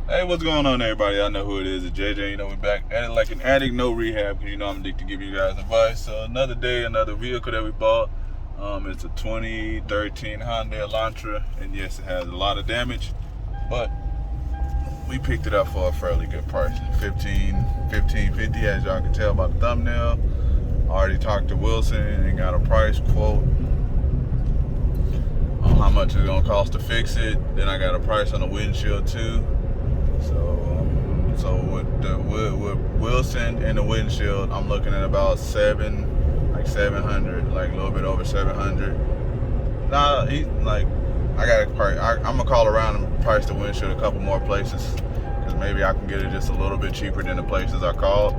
Hey, what's going on, everybody? I know who it is. It's JJ. You know, we're back at it like an addict, no rehab, because you know I'm addicted to give you guys advice. So another day, another vehicle that we bought. It's a 2013 Hyundai Elantra, and yes, it has a lot of damage, but we picked it up for a fairly good price, $15.50, as y'all can tell by the thumbnail. I already talked to Wilson and got a price quote on how much it's gonna cost to fix it. Then I got a price on the windshield too. So with Wilson and the windshield, I'm looking at about 700, like a little bit over 700. Nah, he's like, I'm gonna call around and price the windshield a couple more places, because maybe I can get it just a little bit cheaper than the places I called.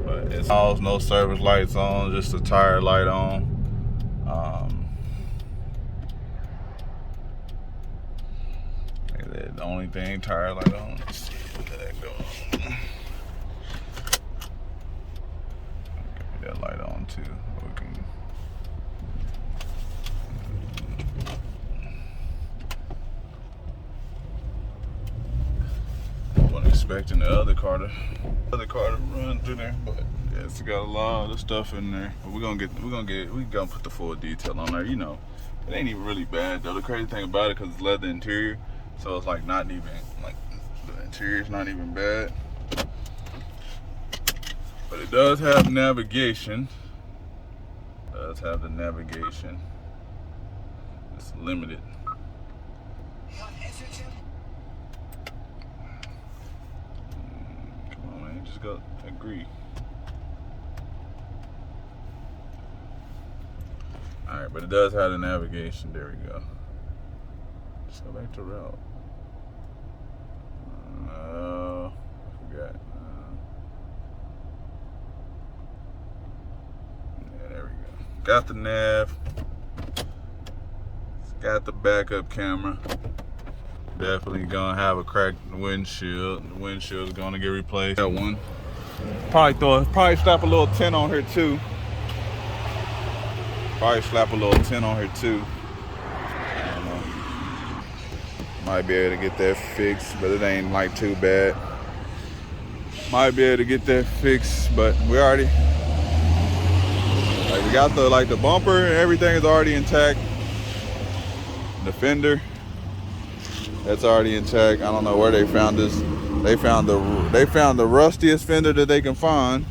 But it's no service lights on, just a tire light on. The only thing, tire light on. Let's see, look at that go. Get that light on too. We can. I wasn't expecting the other car to run through there, but yeah, it's got a lot of stuff in there. But we gonna put the full detail on there. You know, it ain't even really bad though. The crazy thing about it, because it's leather interior. So it's like not even, like the interior's not even bad. But it does have navigation. It does have the navigation. It's limited. Come on, man, just go agree. Alright, but it does have the navigation. There we go. Let's go back to route. I forgot. Yeah, there we go. Got the nav. It's got the backup camera. Definitely gonna have a cracked windshield. The windshield is gonna get replaced. That one. Probably slap a little tint on her too. Might be able to get that fixed, but it ain't like too bad. Might be able to get that fixed, but we already, like, we got the bumper and everything is already intact. The fender, that's already intact. I don't know where they found this. They found the rustiest fender that they can find.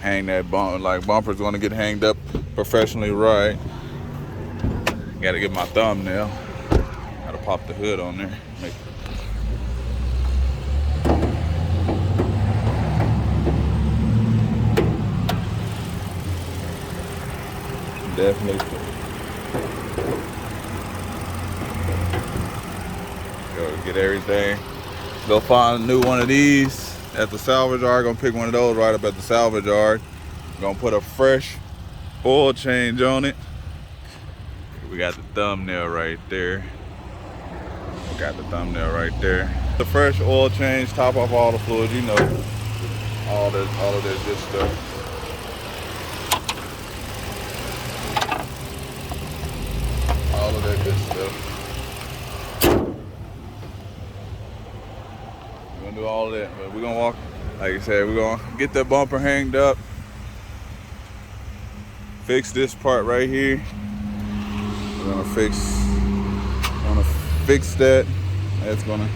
Hang that bumper's gonna get hanged up professionally right. Gotta get my thumbnail. Gotta pop the hood on there. Definitely. Go get everything. Go find a new one of these at the salvage yard. Gonna pick one of those right up at the salvage yard. Gonna put a fresh oil change on it. We got the thumbnail right there. The fresh oil change, top off all the fluids, you know, all of that good stuff. We're gonna do all of that, but we're gonna walk. Like I said, we're gonna get that bumper hanged up. Fix this part right here. We're gonna fix that. That's gonna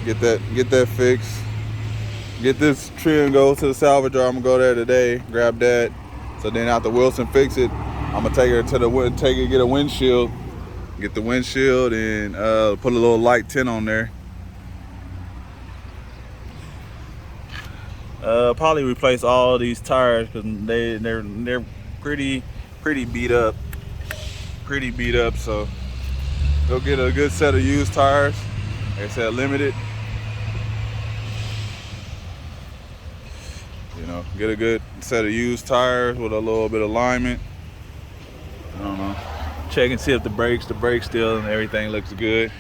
get that fixed. Get this trim, go to the salvage yard. I'm gonna go there today, grab that. So then after Wilson fix it, I'm gonna take her to get a windshield. Get the windshield and put a little light tint on there. Probably replace all these tires because they're pretty beat up. So go get a good set of used tires. Like I said, limited. You know, get a good set of used tires with a little bit of alignment. I don't know. Check and see if the brakes still and everything looks good.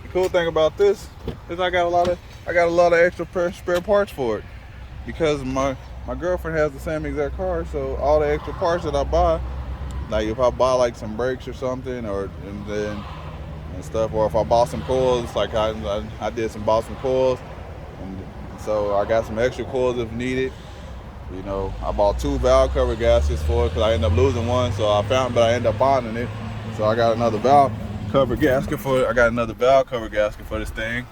The cool thing about this is I got a lot of extra spare parts for it, because my girlfriend has the same exact car, so all the extra parts that I buy, like if I buy like some brakes or something, or and stuff, or if I bought some coils, like I did bought some coils, and so I got some extra coils if needed. You know, I bought 2 valve cover gaskets for it because I ended up losing one, so I ended up bonding it. So I got another valve cover gasket for it. I got another valve cover gasket for this thing.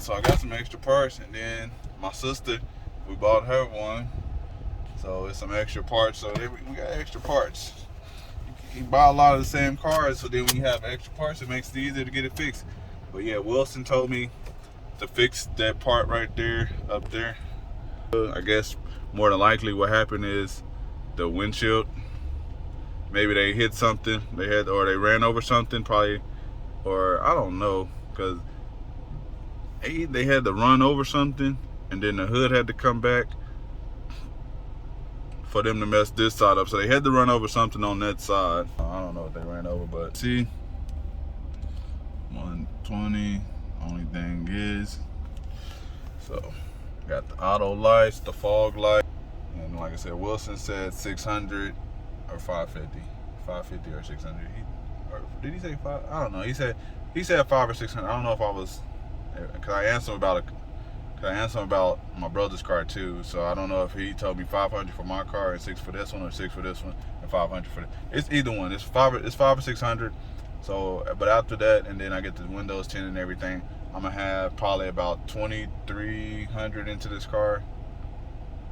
So I got some extra parts, and then my sister, we bought her one. So it's some extra parts. So we got extra parts. You buy a lot of the same cars, so then when you have extra parts, it makes it easier to get it fixed. But yeah, Wilson told me to fix that part right there, up there. I guess more than likely what happened is the windshield, maybe they hit something, or they ran over something probably, or I don't know, because they had to run over something, and then the hood had to come back for them to mess this side up. So they had to run over something on that side. I don't know what they ran over, but see, 120. Only thing is, so got the auto lights, the fog light, and like I said, Wilson said 600 or 550, 550 or 600. Or did he say 5? I don't know. He said 5 or 600. I don't know if I was, cause I asked him about my brother's car too. So I don't know if he told me 500 for my car and 6 for this one, or 6 for this one and 500 for it. It's either one. It's 5 or 600. So, but after that, and then I get the windows tinted and everything, I'm gonna have probably about 2,300 into this car,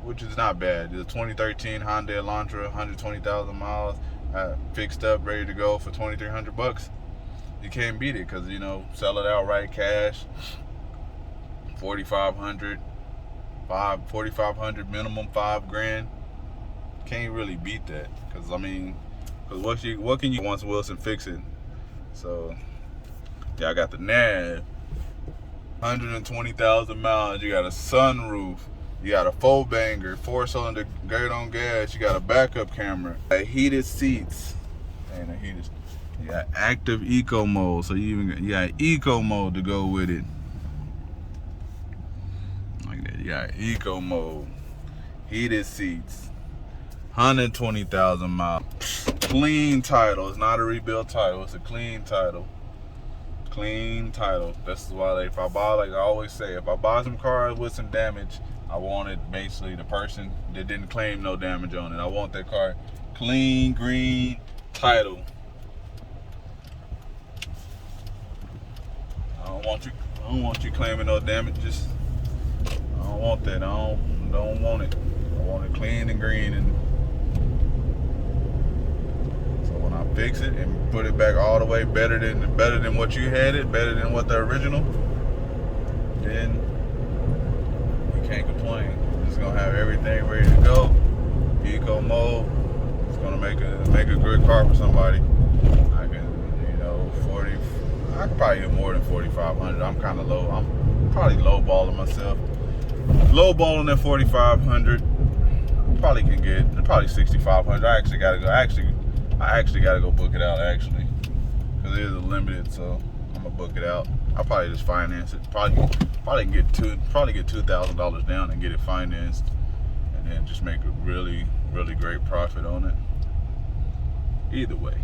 which is not bad. It's a 2013 Hyundai Elantra, 120,000 miles, fixed up, ready to go for 2,300 bucks. You can't beat it, cause you know, sell it outright cash, 4,500, 4,500 minimum, 5 grand. Can't really beat that, cause I mean, cause what can you once Wilson fix it? So yeah, I got the nav, 120,000 miles. You got a sunroof. You got a 4-banger, 4-cylinder gate on gas. You got a backup camera, heated seats, and you got active eco mode. So you got eco mode to go with it. Like that. You got eco mode, heated seats, 120,000 miles. Clean title. It's not a rebuilt title. It's a clean title. Clean title. This is why, if I buy, like I always say, if I buy some cars with some damage, I want it basically the person that didn't claim no damage on it. I want that car clean, green title. I don't want you claiming no damages. I don't want that. I don't want it. I want it clean and green, and fix it and put it back all the way better than what you had it, better than what the original, then you can't complain. It's gonna have everything ready to go. Eco mode. It's gonna make a good car for somebody. I can, you know, I could probably get more than 4,500. I'm kind of low. I'm probably lowballing myself. Lowballing at 4,500. Probably can get probably 6,500. I actually gotta go book it out, actually, because it is a limited, so I'm gonna book it out. I'll probably just finance it. Probably get $2,000 down and get it financed, and then just make a really, really great profit on it. Either way,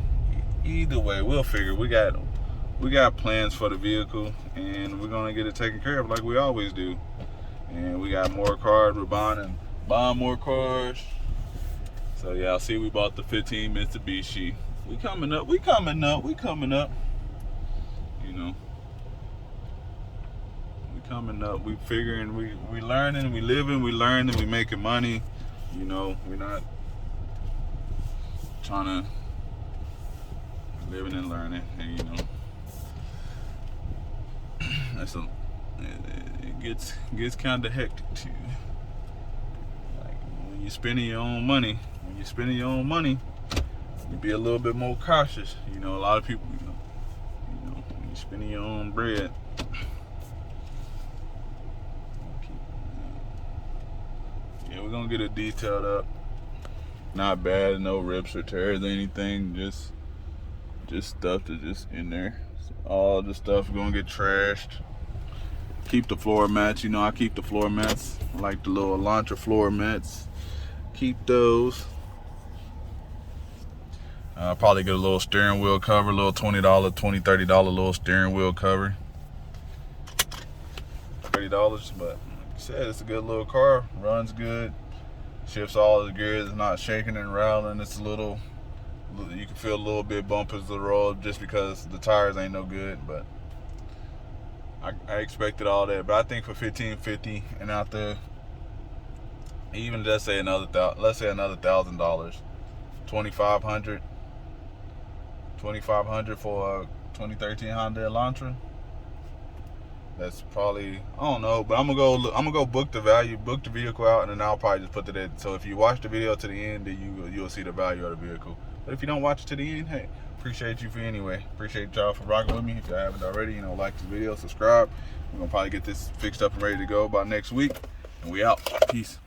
we'll figure. We got plans for the vehicle, and we're gonna get it taken care of like we always do. And we got more cars. We're buying more cars. So yeah, see, we bought the 15 Mitsubishi. We coming up. You know, we coming up. We figuring. We learning. We living. We learning. We making money. You know, we're not trying to living and learning. And you know, it gets kind of hectic too. Like when you're spending your own money. You be a little bit more cautious. You know, a lot of people, you know, when you're spending your own bread. Yeah, we're gonna get it detailed up. Not bad, no rips or tears or anything. Just stuff that's just in there. So all the stuff gonna get trashed. Keep the floor mats. You know, I keep the floor mats. I like the little Elantra floor mats. Keep those. I'll probably get a little steering wheel cover, a little $20, $20, $30 little steering wheel cover. $30, but like I said, it's a good little car. Runs good. Shifts all the gears. It's not shaking and rattling. It's a little, you can feel a little bit bump as the road just because the tires ain't no good, but I expected all that. But I think for $1,550 and out there, even let's say another $1,000, $2,500 for a 2013 Hyundai Elantra. That's probably, I don't know, but I'm gonna go book the vehicle out, and then I'll probably just put it in. So if you watch the video to the end, then you'll see the value of the vehicle. But if you don't watch it to the end, hey, appreciate you for anyway. Appreciate y'all for rocking with me. If y'all haven't already, you know, like this video, subscribe. We're gonna probably get this fixed up and ready to go by next week. And we out. Peace.